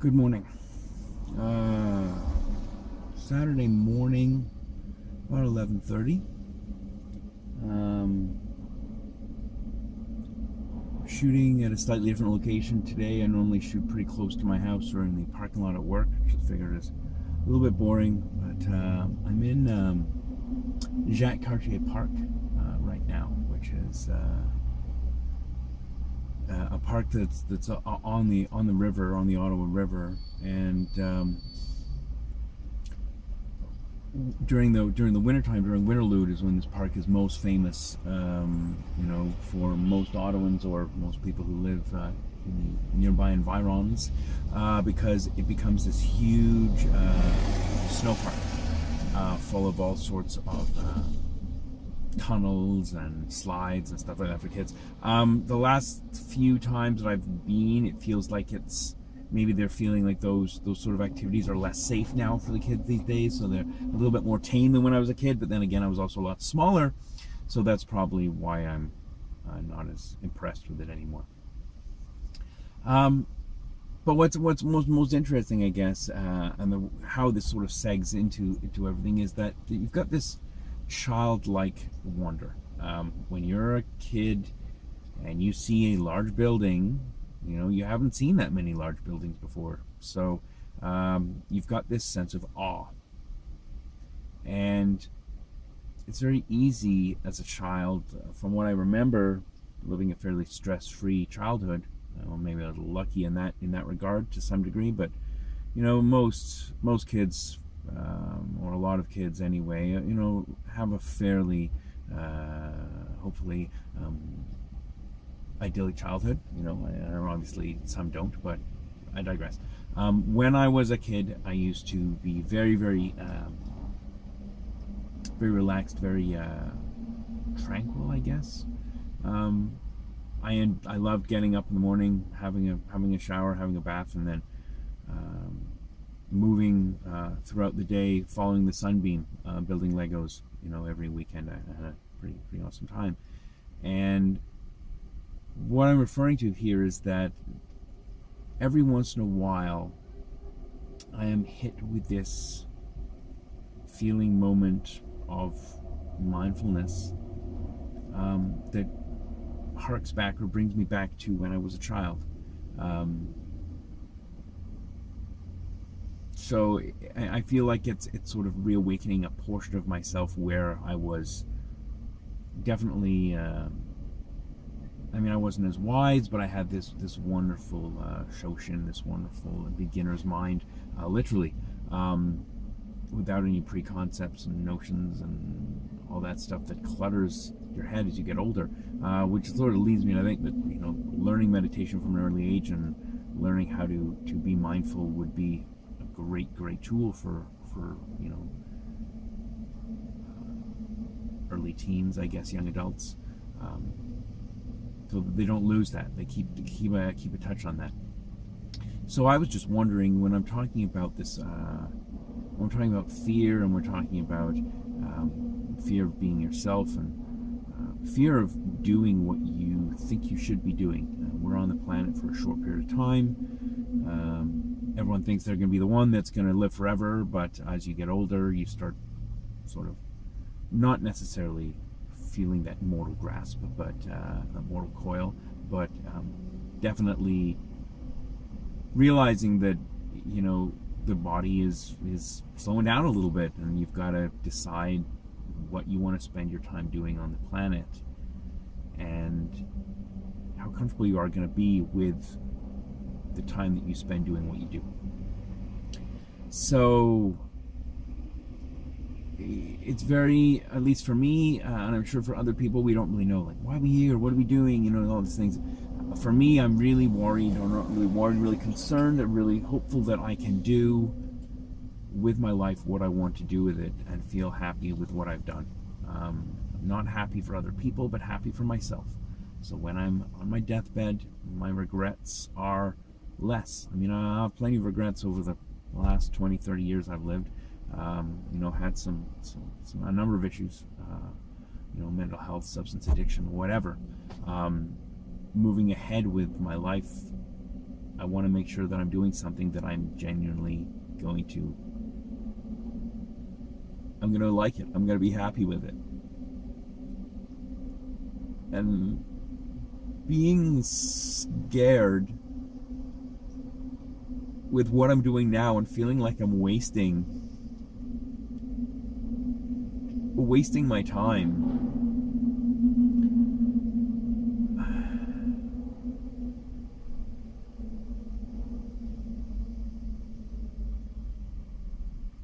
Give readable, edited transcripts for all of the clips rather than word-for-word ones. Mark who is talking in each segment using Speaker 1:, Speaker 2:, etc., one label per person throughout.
Speaker 1: Good morning. Saturday morning, about 11:30. Shooting at a slightly different location today. I normally shoot pretty close to my house or in the parking lot at work. Just figured it's a little bit boring, but I'm in Jacques Cartier Park right now, which is a park that's on the river, on the Ottawa River, and during the wintertime, during Winterlude, is when this park is most famous. For most Ottawans or most people who live in the nearby environs, because it becomes this huge snow park full of all sorts of tunnels and slides and stuff like that for kids. The last few times that I've been, it feels like maybe they're feeling like those sort of activities are less safe now for the kids these days, so they're a little bit more tame than when I was a kid. But then again, I was also a lot smaller, so that's probably why I'm not as impressed with it anymore. But what's most interesting, I guess, and how this sort of segs into everything, is that you've got this childlike wonder. When you're a kid and you see a large building, you haven't seen that many large buildings before, so you've got this sense of awe. And it's very easy as a child, from what I remember, living a fairly stress-free childhood. Maybe I was lucky in that regard to some degree, but most kids, or a lot of kids anyway, have a fairly, hopefully, idyllic childhood. Obviously some don't, but I digress. When I was a kid, I used to be very, very, very relaxed, very tranquil, I guess. I loved getting up in the morning, having a shower, having a bath, and then moving throughout the day, following the sunbeam, building Legos. Every weekend I had a pretty awesome time. And what I'm referring to here is that every once in a while I am hit with this feeling moment of mindfulness that harks back or brings me back to when I was a child. So I feel like it's sort of reawakening a portion of myself where I was definitely, I wasn't as wise, but I had this wonderful shoshin, this wonderful beginner's mind, literally, without any preconcepts and notions and all that stuff that clutters your head as you get older, which sort of leads me to think that learning meditation from an early age and learning how to be mindful would be a great tool for early teens, I guess, young adults, so they don't lose that. They keep a touch on that. So I was just wondering, when I'm talking about this, when we're talking about fear, and we're talking about fear of being yourself, and fear of doing what you think you should be doing. We're on the planet for a short period of time. Everyone thinks they're going to be the one that's going to live forever, but as you get older, you start sort of not necessarily feeling that mortal grasp, but that mortal coil, but definitely realizing that the body is slowing down a little bit, and you've got to decide what you want to spend your time doing on the planet, and how comfortable you are going to be with the time that you spend doing what you do. So it's very, at least for me, and I'm sure for other people, we don't really know, like, why are we here, what are we doing, all these things. For me, I'm really worried, or not really worried, really concerned, and really hopeful that I can do with my life what I want to do with it, and feel happy with what I've done. Not happy for other people, but happy for myself. So when I'm on my deathbed, my regrets are less. I have plenty of regrets over the last 20, 30 years I've lived. Had a number of issues, mental health, substance addiction, whatever. Moving ahead with my life, I want to make sure that I'm doing something that I'm genuinely going to like it. I'm going to be happy with it. And being scared with what I'm doing now and feeling like I'm wasting my time.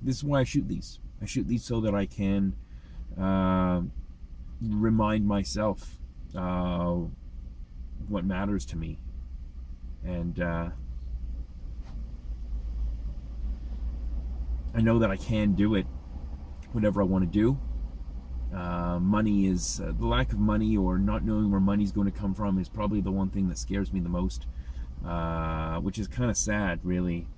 Speaker 1: This is why I shoot these. I shoot these so that I can remind myself what matters to me. And I know that I can do it, whatever I want to do. Money is, the lack of money or not knowing where money's going to come from is probably the one thing that scares me the most, which is kind of sad, really.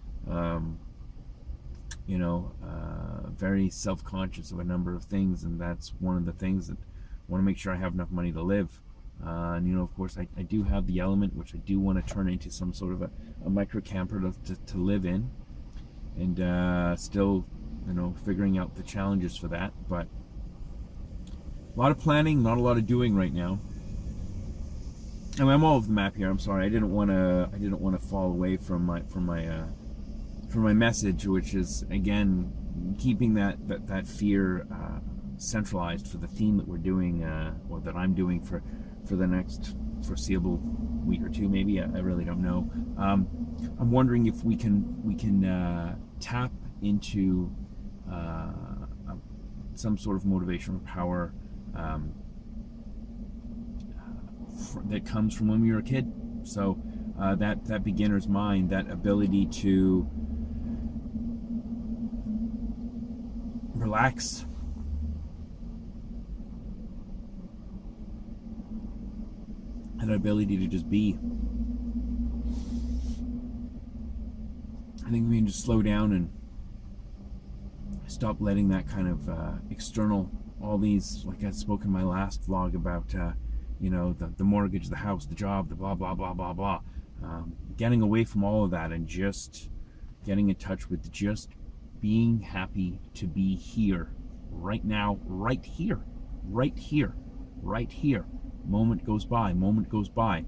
Speaker 1: Very self-conscious of a number of things, and that's one of the things that I want to make sure I have enough money to live. And of course I do have the element, which I do want to turn into some sort of a micro camper to live in, and still figuring out the challenges for that. But a lot of planning, not a lot of doing right now. I mean, I'm all over the map here. I'm sorry, I didn't want to fall away from my message, which is, again, keeping that fear centralized for the theme that we're doing, or that I'm doing for the next foreseeable week or two, maybe. I really don't know. I'm wondering if we can tap into some sort of motivational power that comes from when we were a kid. So that beginner's mind, that ability to relax, and an ability to just be. I think we can just slow down and stop letting that kind of external, all these, like I spoke in my last vlog about, the mortgage, the house, the job, the blah, blah, blah, blah, blah. Getting away from all of that and just getting in touch with just being happy to be here, right now, right here, right here, right here. Moment goes by, moment goes by.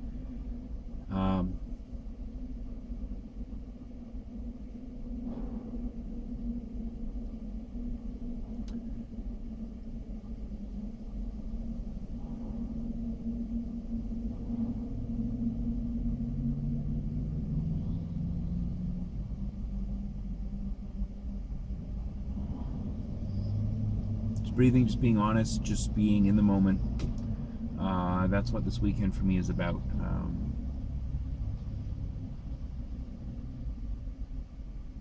Speaker 1: Just breathing, just being honest, just being in the moment. That's what this weekend for me is about.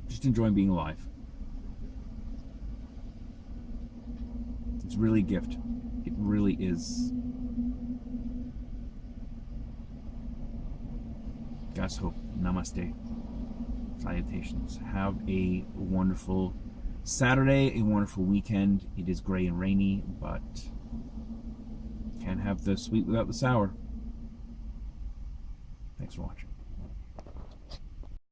Speaker 1: Just enjoying being alive. It's really a gift. It really is. Gaso, namaste, salutations. Have a wonderful Saturday, a wonderful weekend. It is gray and rainy, but can't have the sweet without the sour. Thanks for watching.